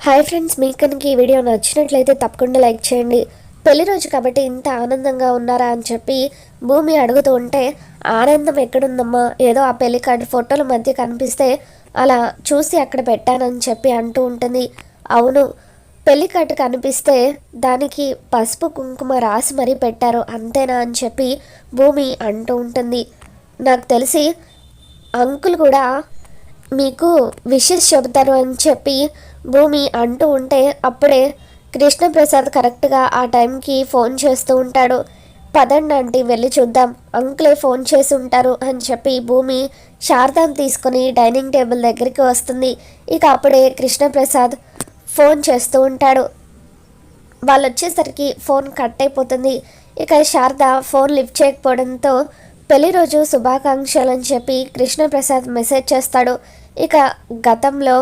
Hi friends, మీకు కనుక ఈ వీడియో నచ్చినట్లయితే తప్పకుండా లైక్ చేయండి. పెళ్లి రోజు కాబట్టి ఇంత ఆనందంగా ఉన్నారా అని చెప్పి భూమి అడుగుతూ ఉంటే, ఆనందం ఎక్కడుందమ్మా, ఏదో ఆ పెళ్లి కార్డు ఫోటోల మధ్య కనిపిస్తే అలా చూసి అక్కడ పెట్టానని చెప్పి అంటూ ఉంటుంది. అవును, పెళ్లి కార్డు కనిపిస్తే దానికి పసుపు కుంకుమ రాసి మరీ పెట్టారు అంతేనా అని చెప్పి భూమి అంటూ ఉంటుంది. నాకు తెలిసి అంకుల్ కూడా మీకు విషెస్ చెబుతారు అని చెప్పి భూమి అంటూ ఉంటే, అప్పుడే కృష్ణప్రసాద్ కరెక్ట్గా ఆ టైంకి ఫోన్ చేస్తూ ఉంటాడు. పదండి ఆంటీ, వెళ్ళి చూద్దాం, అంకులే ఫోన్ చేసి ఉంటారు అని చెప్పి భూమి శారదాన్ని తీసుకొని డైనింగ్ టేబుల్ దగ్గరికి వస్తుంది. ఇక అప్పుడే కృష్ణప్రసాద్ ఫోన్ చేస్తూ ఉంటాడు. వాళ్ళు వచ్చేసరికి ఫోన్ కట్ అయిపోతుంది. ఇక శారద ఫోన్ లిఫ్ట్ చేయకపోవడంతో పెళ్లి రోజు శుభాకాంక్షలు అని చెప్పి కృష్ణప్రసాద్ మెసేజ్ చేస్తాడు. ఇక గతంలో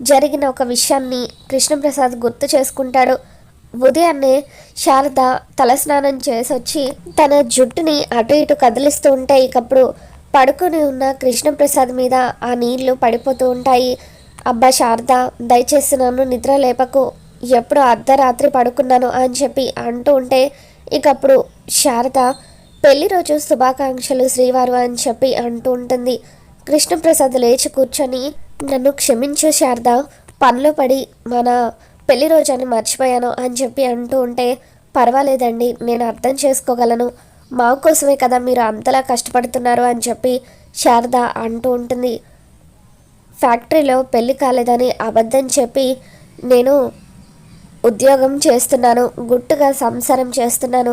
జరిగిన ఒక విషయాన్ని కృష్ణప్రసాద్ గుర్తు చేసుకుంటాడు. ఉదయాన్నే శారద తలస్నానం చేసి వచ్చి తన జుట్టుని అటు ఇటు కదిలిస్తూ ఉంటే, ఇకప్పుడు పడుకొని ఉన్న కృష్ణప్రసాద్ మీద ఆ నీళ్లు పడిపోతూ ఉంటాయి. అబ్బా శారద, దయచేసి నన్ను నిద్ర లేపకు, ఎప్పుడు అర్ధరాత్రి పడుకున్నాను అని చెప్పి అంటూ ఉంటే, ఇకప్పుడు శారద పెళ్లి రోజు శుభాకాంక్షలు శ్రీవారు అని చెప్పి అంటూ ఉంటుంది. కృష్ణప్రసాద్ లేచి కూర్చొని, నన్ను క్షమించు శారద, పనిలో పడి మన పెళ్లి రోజాన్ని మర్చిపోయాను అని చెప్పి అంటూ ఉంటే, పర్వాలేదండి, నేను అర్థం చేసుకోగలను, మా కోసమే కదా మీరు అంతలా కష్టపడుతున్నారు అని చెప్పి శారద అంటూ ఉంటుంది. ఫ్యాక్టరీలో పెళ్లి కాలేదని అబద్ధం చెప్పి నేను ఉద్యోగం చేస్తున్నాను, గుట్టుగా సంసారం చేస్తున్నాను,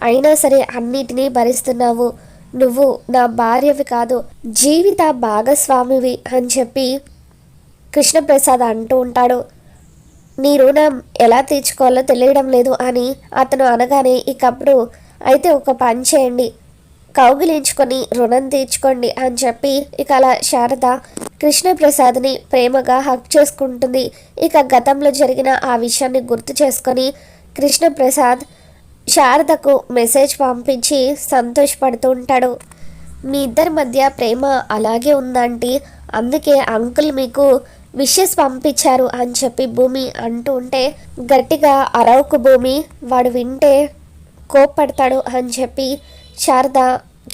అయినా సరే అన్నిటినీ భరిస్తున్నావు, నువ్వు నా భార్యవి కాదు, జీవిత భాగస్వామివి అని చెప్పి కృష్ణప్రసాద్ అంటూ ఉంటాడు. నీ రుణం ఎలా తీర్చుకోవాలో తెలియడం లేదు అని అతను అనగానే, ఇకప్పుడు అయితే ఒక పని చేయండి, కౌగిలించుకొని రుణం తీర్చుకోండి అని చెప్పి ఇక అలా శారద కృష్ణప్రసాద్ని ప్రేమగా హక్ చేసుకుంటుంది. ఇక గతంలో జరిగిన ఆ విషయాన్ని గుర్తు చేసుకొని కృష్ణప్రసాద్ శారదకు మెసేజ్ పంపించి సంతోషపడుతూ ఉంటాడు. మీ ఇద్దరి మధ్య ప్రేమ అలాగే ఉందంటే, అందుకే అంకుల్ మీకు విషెస్ పంపించారు అని చెప్పి భూమి అంటూ ఉంటే, గట్టిగా అరవకు భూమి, వాడు వింటే కోప్పడతాడు అని చెప్పి శారద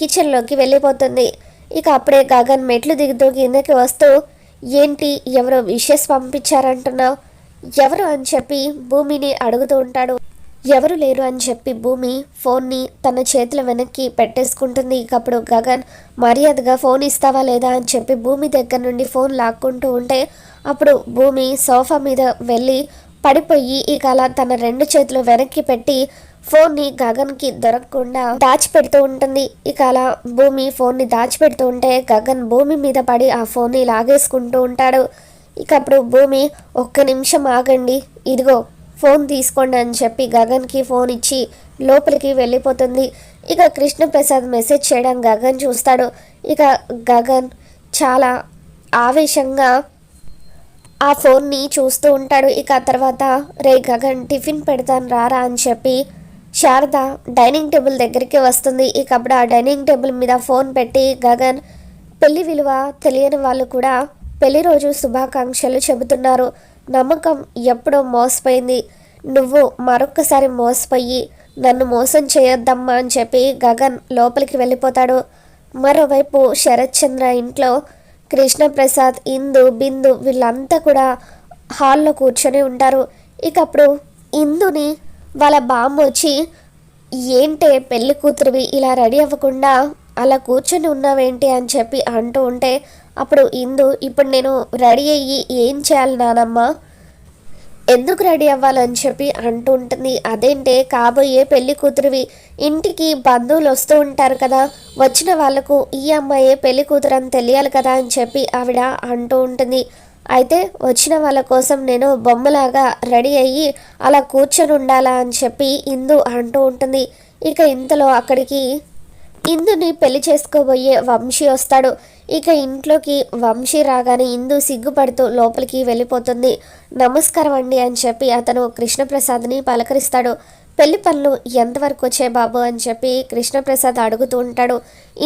కిచెన్లోకి వెళ్ళిపోతుంది. ఇక అప్పుడే గగన్ మెట్లు దిగుతూ కిందకి వస్తూ, ఏంటి ఎవరో విషెస్ పంపించారంటున్నావు, ఎవరు అని చెప్పి భూమిని అడుగుతూ ఉంటాడు. ఎవరు లేరు అని చెప్పి భూమి ఫోన్ని తన చేతుల వెనక్కి పెట్టేసుకుంటుంది. ఇకప్పుడు గగన్ మర్యాదగా ఫోన్ ఇస్తావా లేదా అని చెప్పి భూమి దగ్గర నుండి ఫోన్ లాక్కుంటూ ఉంటే, అప్పుడు భూమి సోఫా మీద వెళ్ళి పడిపోయి ఇక అలా తన రెండు చేతులు వెనక్కి పెట్టి ఫోన్ని గగన్కి దొరకకుండా దాచిపెడుతూ ఉంటుంది. ఇక అలా భూమి ఫోన్ని దాచిపెడుతూ ఉంటే గగన్ భూమి మీద పడి ఆ ఫోన్ని లాగేసుకుంటూ ఉంటాడు. ఇక అప్పుడు భూమి, ఒక్క నిమిషం ఆగండి, ఇదిగో ఫోన్ తీసుకోండి అని చెప్పి గగన్కి ఫోన్ ఇచ్చి లోపలికి వెళ్ళిపోతుంది. ఇక కృష్ణప్రసాద్ మెసేజ్ చేయడం గగన్ చూస్తాడు. ఇక గగన్ చాలా ఆవేశంగా ఆ ఫోన్ని చూస్తూ ఉంటాడు. ఇక తర్వాత, రే గగన్, టిఫిన్ పెడతాను రారా అని చెప్పి శారద డైనింగ్ టేబుల్ దగ్గరికి వస్తుంది. ఇక అప్పుడు ఆ డైనింగ్ టేబుల్ మీద ఫోన్ పెట్టి గగన్, పెళ్లి విలువ తెలియని వాళ్ళు కూడా పెళ్లి రోజు శుభాకాంక్షలు చెబుతున్నారు, నమ్మకం ఎప్పుడో మోసపోయింది, నువ్వు మరొక్కసారి మోసపోయి నన్ను మోసం చేయొద్దమ్మా అని చెప్పి గగన్ లోపలికి వెళ్ళిపోతాడు. మరోవైపు శరత్ చంద్ర ఇంట్లో కృష్ణప్రసాద్, ఇందు, బిందు వీళ్ళంతా కూడా హాల్లో కూర్చొని ఉంటారు. ఇక అప్పుడు ఇందుని వాళ్ళ బామ్మ వచ్చి, ఏంటే పెళ్లి కూతురువి ఇలా రెడీ అవ్వకుండా అలా కూర్చొని ఉన్నావేంటి అని చెప్పి అంటూ ఉంటే, అప్పుడు ఇందు, ఇప్పుడు నేను రెడీ అయ్యి ఏం చేయాలి నానమ్మ, ఎందుకు రెడీ అవ్వాలని చెప్పి అంటూ ఉంటుంది. అదేంటే, కాబోయే పెళ్లి కూతురువి, ఇంటికి బంధువులు వస్తూ ఉంటారు కదా, వచ్చిన వాళ్ళకు ఈ అమ్మాయే పెళ్లి కూతురు అని తెలియాలి కదా అని చెప్పి ఆవిడ అంటూ ఉంటుంది. అయితే వచ్చిన వాళ్ళ కోసం నేను బొమ్మలాగా రెడీ అయ్యి అలా కూర్చొని ఉండాలా అని చెప్పి ఇందు అంటూ ఉంటుంది. ఇక ఇంతలో అక్కడికి ఇందుని పెళ్లి చేసుకోబోయే వంశీ వస్తాడు. ఇక ఇంట్లోకి వంశీ రాగానే ఇందు సిగ్గుపడుతూ లోపలికి వెళ్ళిపోతుంది. నమస్కారం అండి అని చెప్పి అతను కృష్ణప్రసాద్ని పలకరిస్తాడు. పెళ్లి పనులు ఎంతవరకు వచ్చాయి బాబు అని చెప్పి కృష్ణప్రసాద్ అడుగుతూ ఉంటాడు.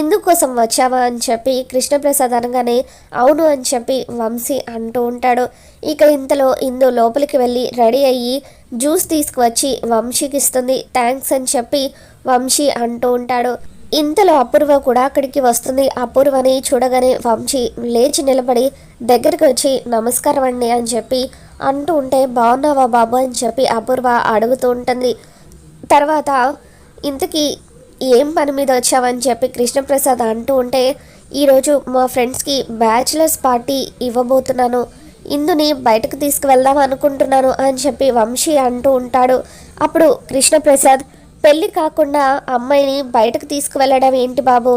ఇందుకోసం వచ్చావా అని చెప్పి కృష్ణప్రసాద్ అనగానే అవును అని చెప్పి వంశీ అంటూ ఉంటాడు. ఇక ఇంతలో ఇందు లోపలికి వెళ్ళి రెడీ అయ్యి జ్యూస్ తీసుకువచ్చి వంశీకి ఇస్తుంది. థ్యాంక్స్ అని చెప్పి వంశీ అంటూ ఉంటాడు. ఇంతలో అపూర్వ కూడా అక్కడికి వస్తుంది. అపూర్వని చూడగానే వంశీ లేచి నిలబడి దగ్గరికి వచ్చి నమస్కారం అండి అని చెప్పి అంటూ ఉంటే బాగున్నావా బాబు అని చెప్పి అపూర్వ అడుగుతూ ఉంటుంది. తర్వాత ఇంతకీ ఏం పని మీద వచ్చావని చెప్పి కృష్ణప్రసాద్ అంటూ ఉంటే ఈరోజు మా ఫ్రెండ్స్కి బ్యాచిలర్స్ పార్టీ ఇవ్వబోతున్నాను, ఇందుని బయటకు తీసుకువెళ్దాం అనుకుంటున్నాను అని చెప్పి వంశీ అంటూ ఉంటాడు. అప్పుడు కృష్ణప్రసాద్ పెళ్ళి కాకుండా అమ్మాయిని బయటకు తీసుకువెళ్ళడం ఏంటి బాబు,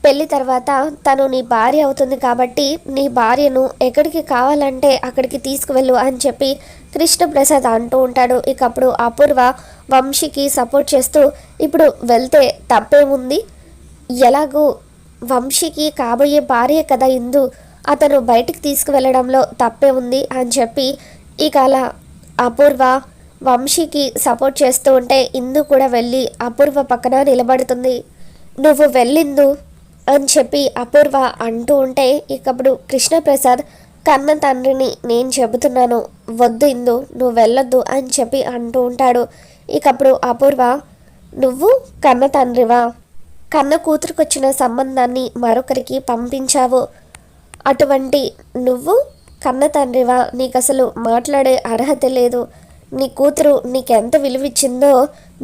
పెళ్ళి తర్వాత తను నీ భార్య అవుతుంది కాబట్టి నీ భార్యను ఎక్కడికి కావాలంటే అక్కడికి తీసుకువెళ్ళు అని చెప్పి కృష్ణప్రసాద్ అంటూ ఉంటాడు. ఇక అప్పుడు అపూర్వ వంశీకి సపోర్ట్ చేస్తూ ఇప్పుడు వెళ్తే తప్పేముంది, ఎలాగూ వంశీకి కాబోయే భార్య కదా ఇందు, అతను బయటికి తీసుకువెళ్ళడంలో తప్పే ఉంది అని చెప్పి ఇక అలా అపూర్వ వంశీకి సపోర్ట్ చేస్తూ ఉంటే ఇందు కూడా వెళ్ళి అపూర్వ పక్కన నిలబడుతుంది. నువ్వు వెళ్ళిందు అని చెప్పి అపూర్వ అంటూ ఉంటే ఇకప్పుడు కృష్ణప్రసాద్ కన్న తండ్రిని నేను చెబుతున్నాను, వద్దు ఇందు నువ్వు వెళ్ళొద్దు అని చెప్పి అంటూ ఉంటాడు. ఇకప్పుడు అపూర్వ నువ్వు కన్న తండ్రివా, కన్న కూతురుకొచ్చిన సంబంధాన్ని మరొకరికి పంపించావు, అటువంటి నువ్వు కన్న తండ్రివా, నీకు అసలు మాట్లాడే అర్హత లేదు, నీ కూతురు నీకెంత విలువిచ్చిందో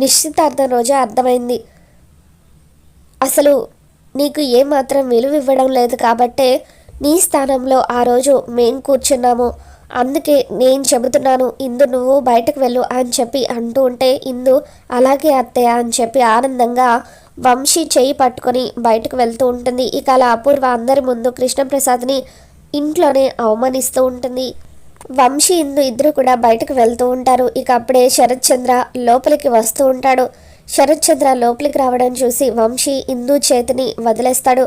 నిశ్చితార్థం రోజే అర్థమైంది, అసలు నీకు ఏమాత్రం విలువ ఇవ్వడం లేదు కాబట్టే నీ స్థానంలో ఆ రోజు మేం కూర్చున్నాము, అందుకే నేను చెబుతున్నాను ఇందు నువ్వు బయటకు వెళ్ళు అని చెప్పి అంటూ ఉంటే ఇందు అలాగే అత్తయ్య అని చెప్పి ఆనందంగా వంశీ చేయి పట్టుకొని బయటకు వెళ్తూ ఉంటుంది. ఇక అలా అపూర్వ అందరి ముందు కృష్ణప్రసాద్ని ఇంట్లోనే అవమానిస్తూ ఉంటుంది. వంశీ ఇందు ఇద్దరు కూడా బయటకు వెళ్తూ ఉంటారు. ఇక అప్పుడే శరత్ చంద్ర లోపలికి వస్తూ ఉంటాడు. శరత్ చంద్ర లోపలికి రావడం చూసి వంశీ ఇందు చేతిని వదిలేస్తాడు.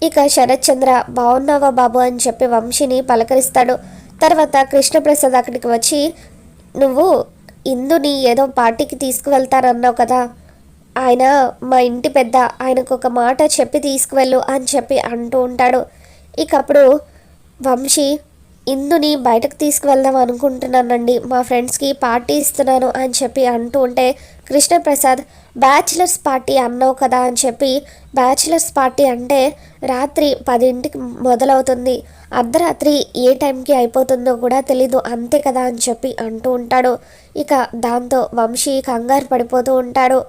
ఇక శరత్ చంద్ర బాగున్నావా బాబు అని చెప్పి వంశీని పలకరిస్తాడు. తర్వాత కృష్ణప్రసాద్ అక్కడికి వచ్చి నువ్వు ఇందుని ఏదో పార్టీకి తీసుకువెళ్తానన్నావు కదా, ఆయన మా ఇంటి పెద్ద, ఆయనకు ఒక మాట చెప్పి తీసుకువెళ్ళు అని చెప్పి అంటూ ఉంటాడు. ఇక అప్పుడు వంశీ ఇందుని బయటకు తీసుకువెళ్దాం అనుకుంటున్నానండి, మా ఫ్రెండ్స్కి పార్టీ ఇస్తున్నాను అని చెప్పి అంటూ ఉంటే కృష్ణప్రసాద్ బ్యాచిలర్స్ పార్టీ అన్నావు కదా అని చెప్పి, బ్యాచిలర్స్ పార్టీ అంటే రాత్రి 10ంటికి మొదలవుతుంది, అర్ధరాత్రి ఏ టైంకి అయిపోతుందో కూడా తెలీదు అంతే కదా అని చెప్పి అంటూ ఉంటాడు. ఇక దాంతో వంశీ కంగారు పడిపోతూ ఉంటాడు.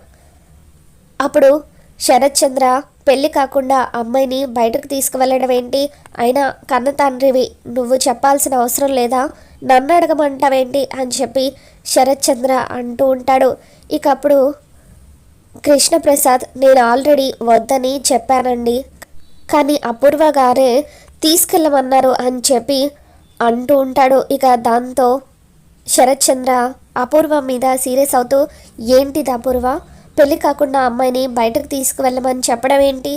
అప్పుడు శరత్ చంద్ర పెళ్ళి కాకుండా అమ్మాయిని బయటకు తీసుకువెళ్ళడం ఏంటి, అయినా కన్న తండ్రివి నువ్వు చెప్పాల్సిన అవసరం లేదా, నన్ను అడగమంటావేంటి అని చెప్పి శరత్ చంద్ర అంటూ ఉంటాడు. ఇక అప్పుడు కృష్ణప్రసాద్ నేను ఆల్రెడీ వద్దని చెప్పానండి, కానీ అపూర్వ గారే తీసుకెళ్ళమన్నారు అని చెప్పి అంటూ ఉంటాడు. ఇక దాంతో శరత్ చంద్ర అపూర్వ మీద సీరియస్ అవుతూ ఏంటిది అపూర్వ, పెళ్ళి కాకుండా అమ్మాయిని బయటకు తీసుకువెళ్ళమని చెప్పడం ఏంటి,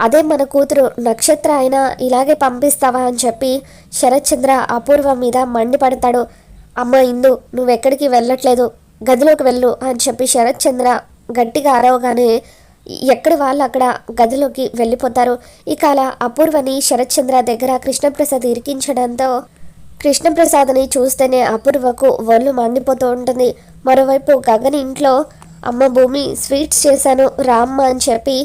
అదే మన కూతురు నక్షత్ర అయినా ఇలాగే పంపిస్తావా అని చెప్పి శరత్ చంద్ర అపూర్వ మీద మండిపడతాడు. అమ్మ ఇందు నువ్వెక్కడికి వెళ్ళట్లేదు, గదిలోకి వెళ్ళు అని చెప్పి శరత్ చంద్ర గట్టిగా అరవగానే ఎక్కడి వాళ్ళు అక్కడ గదిలోకి వెళ్ళిపోతారు. ఇక అలా అపూర్వని శరత్ చంద్ర దగ్గర కృష్ణప్రసాద్ ఇరికించడంతో కృష్ణప్రసాద్ని చూస్తేనే అపూర్వకు ఒళ్ళు మండిపోతూ ఉంటుంది. మరోవైపు గగన్ ఇంట్లో అమ్మ భూమి స్వీట్స్ చేశాను రామ్మ అని చెప్పి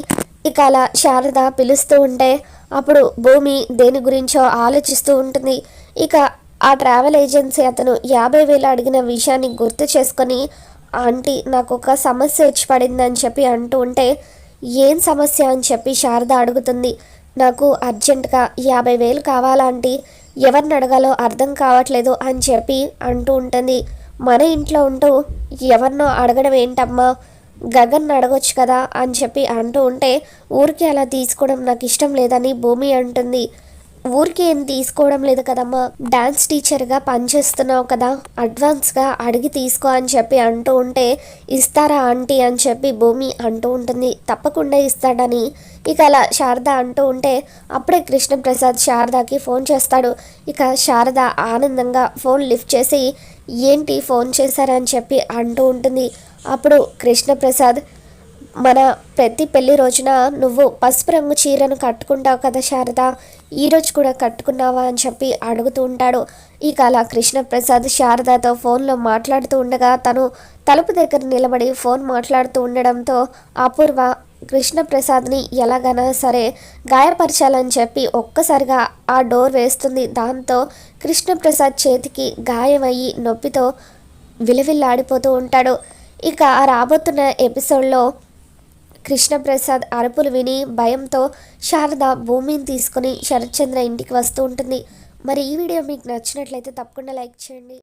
ఇక అలా శారద పిలుస్తూ ఉంటే అప్పుడు భూమి దేని గురించో ఆలోచిస్తూ ఉంటుంది. ఇక ఆ ట్రావెల్ ఏజెన్సీ అతను 50,000 అడిగిన విషయాన్ని గుర్తు చేసుకొని ఆంటీ నాకు ఒక సమస్య వచ్చి పడిందని చెప్పి అంటూ ఉంటే ఏం సమస్య అని చెప్పి శారద అడుగుతుంది. నాకు అర్జెంటుగా 50,000 కావాలంటీ, ఎవరిని అడగాలో అర్థం కావట్లేదు అని చెప్పి అంటూ ఉంటుంది. మన ఇంట్లో ఉంటూ ఎవరినో అడగడం ఏంటమ్మా, గగన్ అడగొచ్చు కదా అని చెప్పి అంటూ ఉంటే ఊరికి అలా తీసుకోవడం నాకు ఇష్టం లేదని భూమి అంటుంది. ఊరికి ఏం తీసుకోవడం లేదు కదమ్మా, డాన్స్ టీచర్గా పనిచేస్తున్నావు కదా, అడ్వాన్స్గా అడిగి తీసుకో అని చెప్పి అంటూ ఉంటే ఇస్తారా ఆంటీ అని చెప్పి భూమి అంటూ ఉంటుంది. తప్పకుండా ఇస్తాడని ఇక అలా శారద అంటూ ఉంటే అప్పుడే కృష్ణప్రసాద్ శారదకి ఫోన్ చేస్తాడు. ఇక శారద ఆనందంగా ఫోన్ లిఫ్ట్ చేసి ఏంటి ఫోన్ చేశారని చెప్పి అంటూ ఉంటుంది. అప్పుడు కృష్ణప్రసాద్, మన ప్రతి పెళ్లి రోజున నువ్వు పసుపు రంగు చీరను కట్టుకుంటావు కదా శారద, ఈరోజు కూడా కట్టుకున్నావా అని చెప్పి అడుగుతూ ఉంటాడు. ఇక అలా కృష్ణప్రసాద్ శారదతో ఫోన్లో మాట్లాడుతూ ఉండగా తను తలుపు దగ్గర నిలబడి ఫోన్ మాట్లాడుతూ ఉండడంతో అపూర్వ కృష్ణప్రసాద్ని ఎలాగైనా సరే గాయపరచాలని చెప్పి ఒక్కసారిగా ఆ డోర్ వేస్తుంది. దాంతో కృష్ణప్రసాద్ చేతికి గాయమయ్యి నొప్పితో విలవిల్లాడిపోతూ ఉంటాడు. ఇక రాబోతున్న ఎపిసోడ్లో కృష్ణప్రసాద్ అరుపులు విని భయంతో శారద భూమిని తీసుకుని శరత్చంద్ర ఇంటికి వస్తూ ఉంటుంది. మరి ఈ వీడియో మీకు నచ్చినట్లయితే తప్పకుండా లైక్ చేయండి.